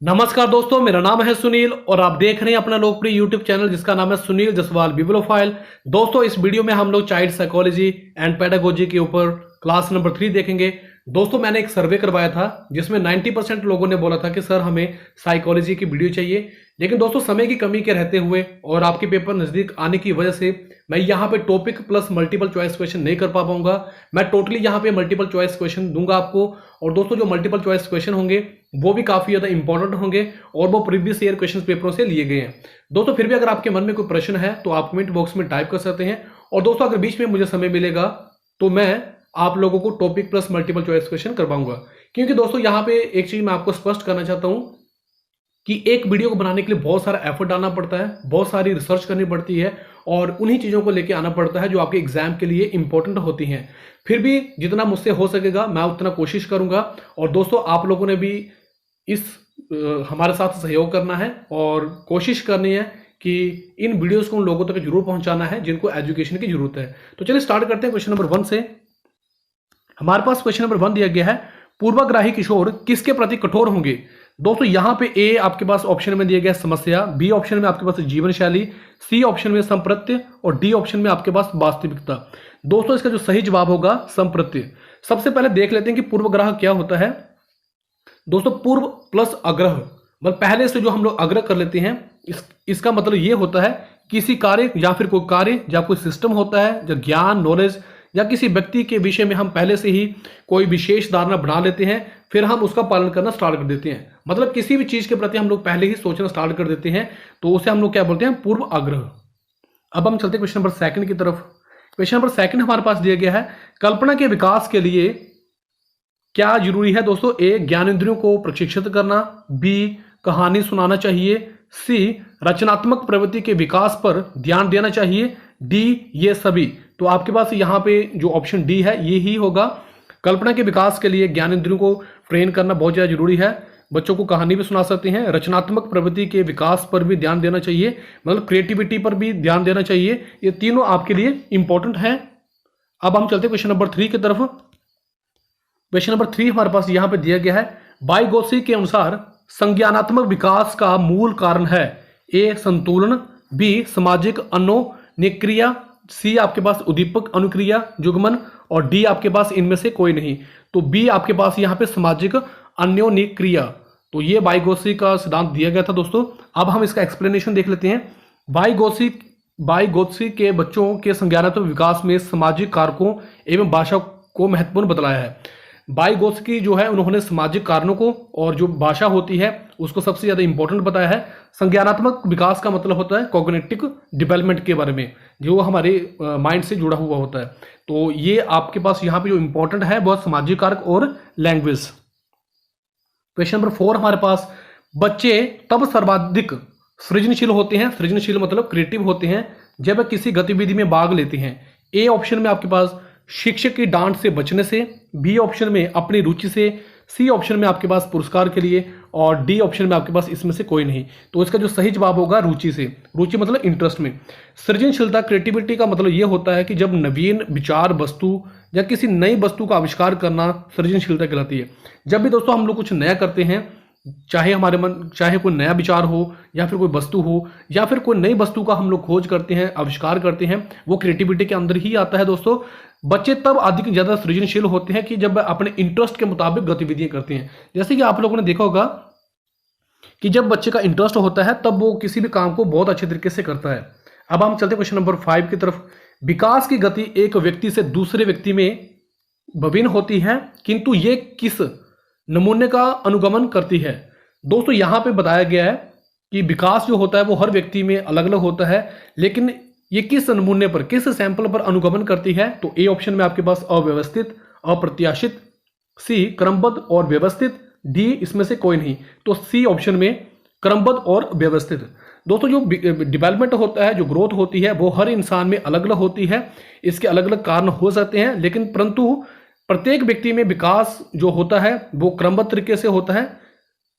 नमस्कार दोस्तों, मेरा नाम है सुनील और आप देख रहे हैं अपना लोकप्रिय यूट्यूब चैनल जिसका नाम है सुनील जसवाल बिब्लियोफाइल। दोस्तों, इस वीडियो में हम लोग चाइल्ड साइकोलॉजी एंड पेडागोजी के ऊपर क्लास नंबर 3 देखेंगे। दोस्तों, मैंने एक सर्वे करवाया था जिसमें 90% लोगों ने बोला था कि सर हमें साइकोलॉजी की वीडियो चाहिए, लेकिन दोस्तों समय की कमी के रहते हुए और आपके पेपर नजदीक आने की वजह से मैं यहाँ पे topic plus multiple choice question नहीं कर पाऊंगा। मैं टोटली यहाँ पे मल्टीपल चॉइस क्वेश्चन दूंगा आपको। और दोस्तों, जो मल्टीपल चॉइस क्वेश्चन होंगे वो भी काफी ज्यादा इंपॉर्टेंट होंगे और वो प्रीवियस ईयर क्वेश्चन पेपरों से लिए गए हैं। दोस्तों, फिर भी अगर आपके मन में कोई प्रश्न है तो आप कमेंट बॉक्स में टाइप कर सकते हैं। और दोस्तों, अगर बीच में मुझे समय मिलेगा तो मैं आप लोगों को topic plus multiple choice question करवाऊंगा, क्योंकि दोस्तों यहाँ पे एक चीज मैं आपको स्पष्ट करना चाहता हूं कि एक वीडियो को बनाने के लिए बहुत सारा एफर्ट डालना पड़ता है, बहुत सारी रिसर्च करनी पड़ती है और उन्हीं चीज़ों को लेके आना पड़ता है जो आपके एग्जाम के लिए इंपॉर्टेंट होती हैं। फिर भी जितना मुझसे हो सकेगा मैं उतना कोशिश करूंगा। और दोस्तों, आप लोगों ने भी इस हमारे साथ सहयोग करना है और कोशिश करनी है कि इन वीडियोस को उन लोगों तक जरूर पहुंचाना है जिनको एजुकेशन की जरूरत है। तो चलिए स्टार्ट करते हैं क्वेश्चन नंबर 1 से। हमारे पास क्वेश्चन नंबर 1 दिया गया है, पूर्वाग्राही किशोर किसके प्रति कठोर होंगे। दोस्तों, यहां पे ए आपके पास ऑप्शन में दिया गया समस्या, बी ऑप्शन में आपके पास जीवन शैली, सी ऑप्शन में संप्रत्य और डी ऑप्शन में आपके पास वास्तविकता। दोस्तों, इसका जो सही जवाब होगा संप्रत्य। सबसे पहले देख लेते हैं कि पूर्वग्रह क्या होता है। दोस्तों, पूर्व प्लस अग्रह मतलब पहले से जो हम लोग आग्रह कर लेते हैं, इसका मतलब ये होता है किसी कार्य या फिर कोई कार्य या कोई सिस्टम होता है जो ज्ञान नॉलेज या किसी व्यक्ति के विषय में हम पहले से ही कोई विशेष धारणा बना लेते हैं, फिर हम उसका पालन करना स्टार्ट कर देते हैं। मतलब किसी भी चीज के प्रति हम लोग पहले ही सोचना स्टार्ट कर देते हैं, तो उसे हम लोग क्या बोलते हैं, पूर्व आग्रह। अब हम चलते हैं क्वेश्चन नंबर 2 की तरफ। क्वेश्चन नंबर 2 हमारे पास दिया गया है, कल्पना के विकास के लिए क्या जरूरी है। दोस्तों, ए ज्ञानेंद्रियों को प्रशिक्षित करना, बी कहानी सुनाना चाहिए, सी रचनात्मक प्रवृत्ति के विकास पर ध्यान देना चाहिए, डी ये सभी। तो आपके पास यहाँ पे जो ऑप्शन डी है ये ही होगा। कल्पना के विकास के लिए ज्ञानेंद्रियों को ट्रेन करना बहुत ज़्यादा जरूरी है, बच्चों को कहानी भी सुना सकते हैं, रचनात्मक प्रवृत्ति के विकास पर भी ध्यान देना चाहिए, मतलब क्रिएटिविटी पर भी ध्यान देना चाहिए। ये तीनों आपके लिए इंपॉर्टेंट है। अब हम चलते हैं क्वेश्चन नंबर 3 की तरफ। क्वेश्चन नंबर 3 हमारे पास यहाँ पे दिया गया है, बाइगोसी के अनुसार संज्ञानात्मक विकास का मूल कारण है, ए संतुलन, बी सामाजिक अनोनिक्रिया, सी आपके पास उद्दीपक अनुक्रिया जुगमन और डी आपके पास इनमें से कोई नहीं। तो बी आपके पास यहाँ पे सामाजिक अन्योन्यक्रिया। तो ये बाइगोसी का सिद्धांत दिया गया था दोस्तों। अब हम इसका एक्सप्लेनेशन देख लेते हैं। बाइगोसी के बच्चों के संज्ञानात्मक विकास में सामाजिक कारकों एवं भाषा को महत्वपूर्ण बतलाया है। बाइगोस्की जो है उन्होंने सामाजिक कारणों को और जो भाषा होती है उसको सबसे ज्यादा इंपॉर्टेंट बताया है। संज्ञानात्मक विकास का मतलब होता है कॉग्निटिव डेवलपमेंट के बारे में, जो हमारे माइंड से जुड़ा हुआ होता है। तो ये आपके पास यहाँ पे जो इंपॉर्टेंट है वो सामाजिक कारक और लैंग्वेज। क्वेश्चन नंबर 4 हमारे पास, बच्चे तब सर्वाधिक सृजनशील होते हैं, सृजनशील मतलब क्रिएटिव होते हैं, जब वे किसी गतिविधि में भाग लेते हैं। ए ऑप्शन में आपके पास शिक्षक की डांट से बचने से, बी ऑप्शन में अपनी रुचि से, सी ऑप्शन में आपके पास पुरस्कार के लिए और डी ऑप्शन में आपके पास इसमें से कोई नहीं। तो इसका जो सही जवाब होगा रुचि से। रुचि मतलब इंटरेस्ट में। सृजनशीलता क्रिएटिविटी का मतलब यह होता है कि जब नवीन विचार वस्तु या किसी नई वस्तु का आविष्कार करना सृजनशीलता कहलाती है। जब भी दोस्तों हम लोग कुछ नया करते हैं, चाहे हमारे मन चाहे कोई नया विचार हो या फिर कोई वस्तु हो या फिर कोई नई वस्तु का हम लोग खोज करते हैं, आविष्कार करते हैं, वो क्रिएटिविटी के अंदर ही आता है दोस्तों। बच्चे तब अधिक ज्यादा सृजनशील होते हैं कि जब अपने इंटरेस्ट के मुताबिक गतिविधियां करते हैं। जैसे कि आप लोगों ने देखा होगा कि जब बच्चे का इंटरेस्ट होता है तब वो किसी भी काम को बहुत अच्छे तरीके से करता है। अब हम चलते हैं क्वेश्चन नंबर 5 की तरफ। विकास की गति एक व्यक्ति से दूसरे व्यक्ति में भिन्न होती है, किंतु ये किस नमूने का अनुगमन करती है। दोस्तों, यहां पे बताया गया है कि विकास जो होता है वो हर व्यक्ति में अलग अलग होता है, लेकिन ये किस नमूने पर, किस सैंपल पर अनुगमन करती है। तो ए ऑप्शन में आपके पास अव्यवस्थित, अप्रत्याशित, सी क्रमबद्ध और व्यवस्थित, डी इसमें से कोई नहीं। तो सी ऑप्शन में क्रमबद्ध और व्यवस्थित। दोस्तों, जो डेवलपमेंट होता है, जो ग्रोथ होती है, वो हर इंसान में अलग अलग होती है। इसके अलग अलग कारण हो सकते हैं, लेकिन परंतु प्रत्येक व्यक्ति में विकास जो होता है वो क्रमबद्ध तरीके से होता है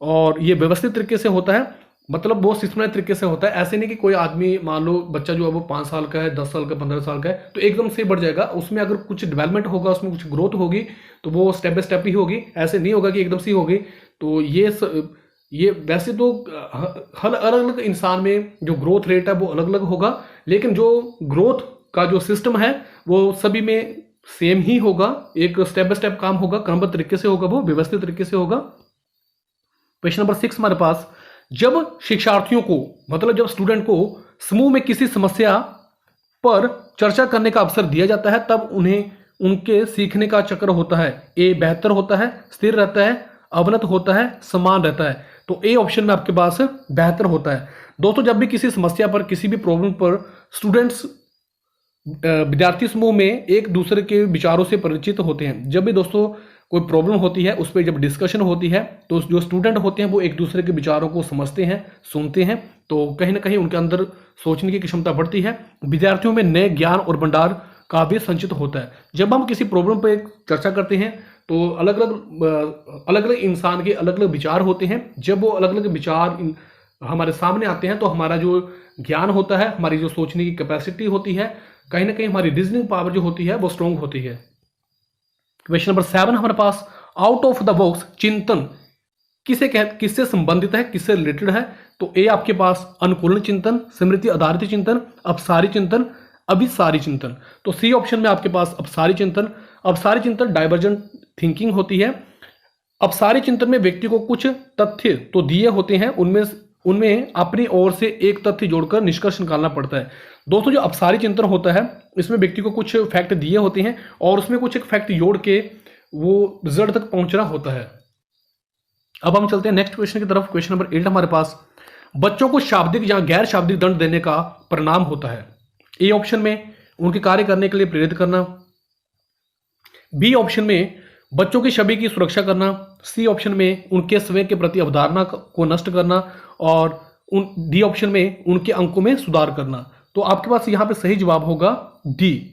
और ये व्यवस्थित तरीके से होता है, मतलब वो सिस्टमैटिक तरीके से होता है। ऐसे नहीं कि कोई आदमी, मान लो बच्चा जो है वो 5 साल का है, 10 साल का, 15 साल का है, तो एकदम से बढ़ जाएगा। उसमें अगर कुछ डेवलपमेंट होगा, उसमें कुछ ग्रोथ होगी, तो वो स्टेप बाय स्टेप ही होगी। ऐसे नहीं होगा कि एकदम से ही होगी। तो ये ये वैसे तो हर अलग अलग इंसान में जो ग्रोथ रेट है वो अलग अलग होगा, लेकिन जो ग्रोथ का जो सिस्टम है वो सभी में सेम ही होगा। एक स्टेप बाय स्टेप काम होगा, क्रमबद्ध तरीके से होगा, वो व्यवस्थित तरीके से होगा। क्वेश्चन नंबर 6 हमारे पास, जब शिक्षार्थियों को मतलब जब स्टूडेंट को समूह में किसी समस्या पर चर्चा करने का अवसर दिया जाता है तब उन्हें उनके सीखने का चक्र होता है। ए बेहतर होता है, स्थिर रहता है, अवनत होता है, समान रहता है। तो ए ऑप्शन में आपके पास बेहतर होता है। दोस्तों जब भी किसी समस्या पर, किसी भी प्रॉब्लम पर स्टूडेंट्स विद्यार्थी समूह में एक दूसरे के विचारों से परिचित होते हैं, जब भी दोस्तों कोई प्रॉब्लम होती है उस पर जब डिस्कशन होती है तो जो स्टूडेंट होते हैं वो एक दूसरे के विचारों को समझते हैं, सुनते हैं, तो कहीं ना कहीं उनके अंदर सोचने की क्षमता बढ़ती है। विद्यार्थियों में नए ज्ञान और भंडार का भी संचित होता है। जब हम किसी प्रॉब्लम पर चर्चा करते हैं तो अलग अलग इंसान के अलग अलग विचार होते हैं। जब वो अलग अलग विचार हमारे सामने आते हैं तो हमारा जो ज्ञान होता है, हमारी जो सोचने की कैपेसिटी होती है, कहीं ना कहीं हमारी रीजनिंग पावर जो होती है वो स्ट्रांग होती है। क्वेश्चन नंबर 7 हमारे पास, आउट ऑफ द बॉक्स चिंतन किससे संबंधित है, किससे रिलेटेड है? तो ए आपके पास अनुकूलन चिंतन, स्मृति आधारित चिंतन, अपसारी चिंतन, अभिसारी चिंतन। तो सी ऑप्शन में आपके पास अपसारी चिंतन। अपसारी चिंतन डाइवर्जेंट थिंकिंग होती है। अपसारी चिंतन में व्यक्ति को कुछ तथ्य तो दिए होते हैं, उनमें अपनी ओर से एक तथ्य जोड़कर निष्कर्ष निकालना पड़ता है। दोस्तों जो अपसारी चिंतन होता है इसमें व्यक्ति को कुछ फैक्ट दिए होते हैं और उसमें कुछ एक फैक्ट जोड़ के वो रिजल्ट तक पहुंचना होता है। अब हम चलते हैं नेक्स्ट क्वेश्चन की तरफ। क्वेश्चन नंबर 8 हमारे पास, बच्चों को शाब्दिक या गैर शाब्दिक दंड देने का परिणाम होता है। ए ऑप्शन में उनके कार्य करने के लिए प्रेरित करना, बी ऑप्शन में बच्चों की छवि की सुरक्षा करना, सी ऑप्शन में उनके स्वयं के प्रति अवधारणा को नष्ट करना और डी ऑप्शन में उनके अंकों में सुधार करना। तो आपके पास यहाँ पे सही जवाब होगा डी।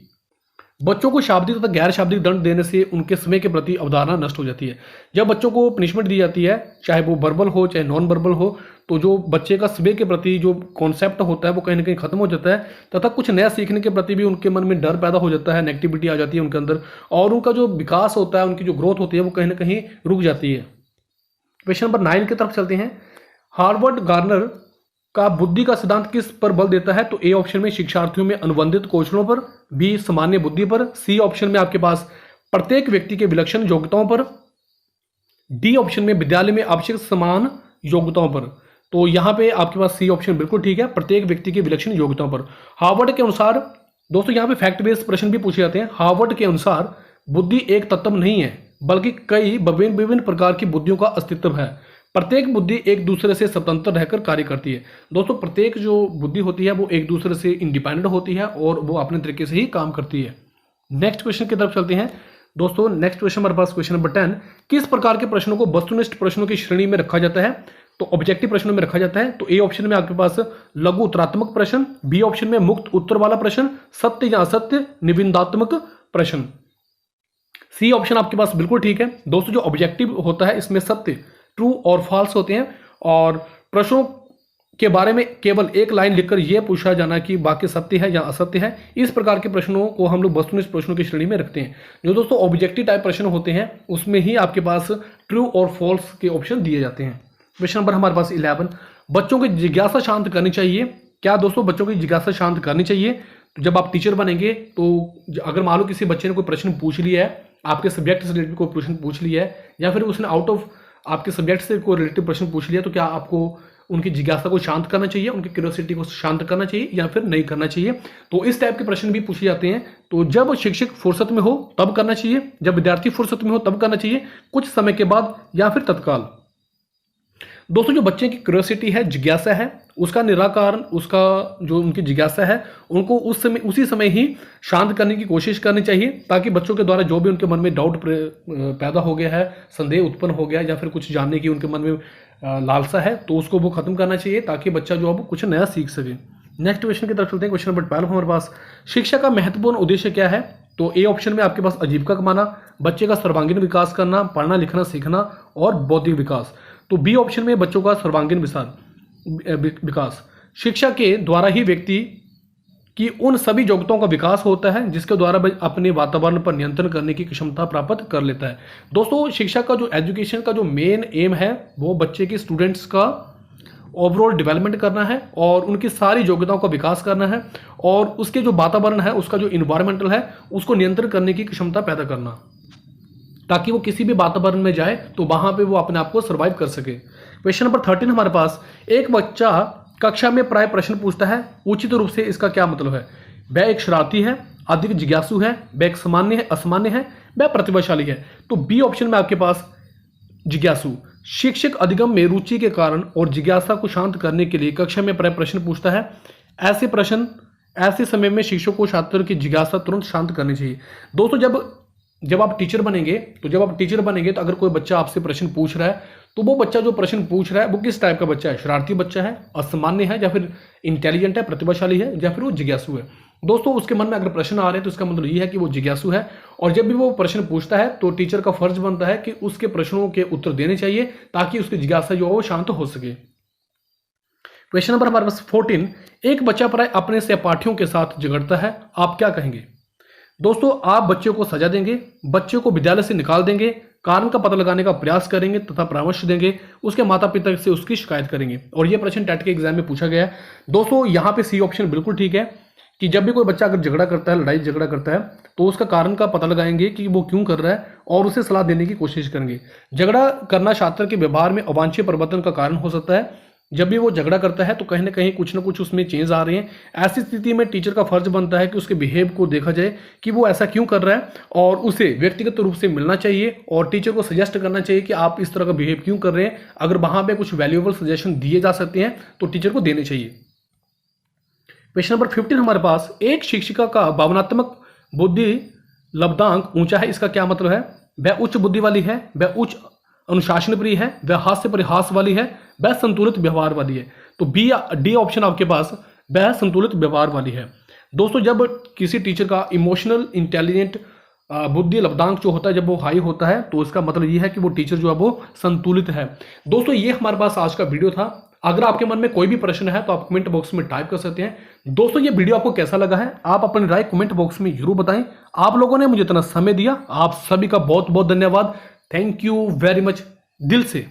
बच्चों को शाब्दिक तथा गैर शाब्दिक दंड देने से उनके समय के प्रति अवधारणा नष्ट हो जाती है। जब बच्चों को पनिशमेंट दी जाती है, चाहे वो वर्बल हो चाहे नॉन वर्बल हो, तो जो बच्चे का समय के प्रति जो कॉन्सेप्ट होता है वो कहीं ना कहीं खत्म हो जाता है तथा कुछ नया सीखने के प्रति भी उनके मन में डर पैदा हो जाता है, नेगेटिविटी आ जाती है उनके अंदर और उनका जो विकास होता है, उनकी जो ग्रोथ होती है वो कहीं ना कहीं रुक जाती है। क्वेश्चन नंबर 9 की तरफ चलते हैं। हार्वर्ड गार्नर का बुद्धि का सिद्धांत किस पर बल देता है? तो ए ऑप्शन में शिक्षार्थियों में अनुबंधित कौशलों पर, बी सामान्य बुद्धि पर, सी ऑप्शन में आपके पास प्रत्येक व्यक्ति के विलक्षण योग्यताओं पर, डी ऑप्शन में विद्यालय में आवश्यक समान योग्यताओं पर। तो यहां पे आपके पास सी ऑप्शन बिल्कुल ठीक है, प्रत्येक व्यक्ति के विलक्षण योग्यताओं पर। हार्वर्ड के अनुसार दोस्तों यहां पे फैक्ट बेस्ड प्रश्न भी पूछे जाते हैं। हार्वर्ड के अनुसार बुद्धि एक तत्व नहीं है बल्कि कई विभिन्न प्रकार की बुद्धियों का अस्तित्व है। प्रत्येक बुद्धि एक दूसरे से स्वतंत्र रहकर कार्य करती है। दोस्तों प्रत्येक जो बुद्धि होती है वो एक दूसरे से इंडिपेंडेंट होती है और वो अपने तरीके से ही काम करती है। नेक्स्ट क्वेश्चन की तरफ चलते हैं। दोस्तों नेक्स्ट क्वेश्चन हमारे पास क्वेश्चन नंबर 10, किस प्रकार के प्रश्नों को वस्तुनिष्ठ प्रश्नों की श्रेणी में रखा जाता है? तो ऑब्जेक्टिव प्रश्नों में रखा जाता है। तो ए ऑप्शन में आपके पास लघु उत्तरात्मक प्रश्न, बी ऑप्शन में मुक्त उत्तर वाला प्रश्न, सत्य या असत्य निबंधात्मक प्रश्न, सी ऑप्शन आपके पास बिल्कुल ठीक है। दोस्तों जो ऑब्जेक्टिव होता है इसमें सत्य, ट्रू और फॉल्स होते हैं और प्रश्नों के बारे में केवल एक लाइन लिखकर यह पूछा जाना कि वाक्य सत्य है या असत्य है। इस प्रकार के प्रश्नों को हम लोग वस्तुनिष्ठ प्रश्नों की श्रेणी में रखते हैं। जो दोस्तों ऑब्जेक्टिव टाइप प्रश्न होते हैं उसमें ही आपके पास ट्रू और फॉल्स के ऑप्शन दिए जाते हैं। क्वेश्चन नंबर हमारे पास 11, बच्चों की जिज्ञासा शांत करनी चाहिए। क्या दोस्तों बच्चों की जिज्ञासा शांत करनी चाहिए? तो जब आप टीचर बनेंगे तो अगर मान लो किसी बच्चे ने कोई प्रश्न पूछ लिया है, आपके सब्जेक्ट से रिलेटेड कोई प्रश्न पूछ लिया है या फिर उसने आउट ऑफ आपके सब्जेक्ट से कोई रिलेटिव प्रश्न पूछ लिया, तो क्या आपको उनकी जिज्ञासा को शांत करना चाहिए, उनकी क्यूरियोसिटी को शांत करना चाहिए या फिर नहीं करना चाहिए? तो इस टाइप के प्रश्न भी पूछे जाते हैं। तो जब शिक्षक फुर्सत में हो तब करना चाहिए, जब विद्यार्थी फुर्सत में हो तब करना चाहिए, कुछ समय के बाद या फिर तत्काल। दोस्तों जो बच्चे की क्यूरियोसिटी है, जिज्ञासा है, उसका निराकरण, उसका जो उनकी जिज्ञासा है उनको उसी समय ही शांत करने की कोशिश करनी चाहिए ताकि बच्चों के द्वारा जो भी उनके मन में डाउट पैदा हो गया है, संदेह उत्पन्न हो गया या फिर कुछ जानने की उनके मन में लालसा है तो उसको वो खत्म करना चाहिए ताकि बच्चा जो अब कुछ नया सीख सके। नेक्स्ट क्वेश्चन की तरफ चलते हैं। क्वेश्चन नंबर 12 हमारे पास, शिक्षा का महत्वपूर्ण उद्देश्य क्या है? तो ए ऑप्शन में आपके पास आजीविका कमाना, बच्चे का सर्वांगीण विकास करना, पढ़ना लिखना सीखना और बौद्धिक विकास। तो बी ऑप्शन में बच्चों का सर्वांगीण विकास। शिक्षा के द्वारा ही व्यक्ति कि उन सभी योग्यताओं का विकास होता है जिसके द्वारा वह अपने वातावरण पर नियंत्रण करने की क्षमता प्राप्त कर लेता है। दोस्तों, शिक्षा का जो एजुकेशन का जो मेन एम है वो बच्चे की स्टूडेंट्स का ओवरऑल डेवलपमेंट करना है और उनकी सारी योग्यताओं का विकास करना है और उसके जो वातावरण है, उसका जो इन्वायरमेंटल है, उसको नियंत्रण करने की क्षमता पैदा करना, ताकि वो किसी भी वातावरण में जाए तो वहां पे वो अपने आप को सर्वाइव कर सके। क्वेश्चन नंबर 13 हमारे पास, एक बच्चा कक्षा में प्राय प्रश्न पूछता है, उचित रूप से इसका क्या मतलब है? वह एक शरारती है, अधिक जिज्ञासु है, वह एक सामान्य है, असामान्य है, वह प्रतिभाशाली है। तो बी ऑप्शन में आपके पास जिज्ञासु। शिक्षक अधिगम में रुचि के कारण और जिज्ञासा को शांत करने के लिए कक्षा में प्राय प्रश्न पूछता है। ऐसे प्रश्न ऐसे समय में शिक्षक को छात्र की जिज्ञासा तुरंत शांत करनी चाहिए। दोस्तों, जब आप टीचर बनेंगे तो अगर कोई बच्चा आपसे प्रश्न पूछ रहा है तो वो बच्चा जो प्रश्न पूछ रहा है वो किस टाइप का बच्चा है? शरारती बच्चा है, असामान्य है, या फिर इंटेलिजेंट है, प्रतिभाशाली है, या फिर वो जिज्ञासु है। दोस्तों, उसके मन में अगर प्रश्न आ रहे हैं तो इसका मतलब ये है कि वो जिज्ञासु है और जब भी वो प्रश्न पूछता है तो टीचर का फर्ज बनता है कि उसके प्रश्नों के उत्तर देने चाहिए ताकि उसकी जिज्ञासा जो है वो शांत हो सके। क्वेश्चन नंबर हमारे पास 14, एक बच्चा प्राय अपने सहपाठियों के साथ झगड़ता है, आप क्या कहेंगे? दोस्तों, आप बच्चे को सजा देंगे, बच्चे को विद्यालय से निकाल देंगे, कारण का पता लगाने का प्रयास करेंगे तथा परामर्श देंगे, उसके माता पिता से उसकी शिकायत करेंगे। और यह प्रश्न टेट के एग्जाम में पूछा गया है। दोस्तों, यहाँ पे सी ऑप्शन बिल्कुल ठीक है कि जब भी कोई बच्चा अगर झगड़ा करता है, लड़ाई झगड़ा करता है, तो उसका कारण का पता लगाएंगे कि वो क्यों कर रहा है और उसे सलाह देने की कोशिश करेंगे। झगड़ा करना छात्र के व्यवहार में अवांछनीय परिवर्तन का कारण हो सकता है। जब भी वो झगड़ा करता है तो कहीं ना कहीं कुछ ना कुछ उसमें चेंज आ रहे हैं। ऐसी स्थिति में टीचर का फर्ज बनता है कि उसके बिहेव को देखा जाए कि वो ऐसा क्यों कर रहा है और उसे व्यक्तिगत रूप से मिलना चाहिए और टीचर को सजेस्ट करना चाहिए कि आप इस तरह का बिहेव क्यों कर रहे हैं। अगर वहां पे कुछ वैल्यूएबल सजेशन दिए जा सकते हैं तो टीचर को देने चाहिए। क्वेश्चन नंबर 15 हमारे पास, एक शिक्षिका का भावनात्मक बुद्धि लब्धांक ऊंचा है, इसका क्या मतलब है? वह उच्च बुद्धि वाली है, वह उच्च अनुशासन प्रिय है, वह हास्य परिहास वाली है, वह संतुलित व्यवहार वाली है। तो डी ऑप्शन आपके पास, वह संतुलित व्यवहार वाली है। दोस्तों, जब किसी टीचर का इमोशनल इंटेलिजेंट बुद्धि लब्धांक जो होता है जब वो हाई होता है तो इसका मतलब ये है कि वो टीचर जो है वो संतुलित है। दोस्तों, ये हमारे पास आज का वीडियो था। अगर आपके मन में कोई भी प्रश्न है तो आप कमेंट बॉक्स में टाइप कर सकते हैं। दोस्तों, ये वीडियो आपको कैसा लगा है आप अपनी राय कमेंट बॉक्स में जरूर बताएं। आप लोगों ने मुझे इतना समय दिया, आप सभी का बहुत बहुत धन्यवाद। थैंक यू वेरी मच दिल से।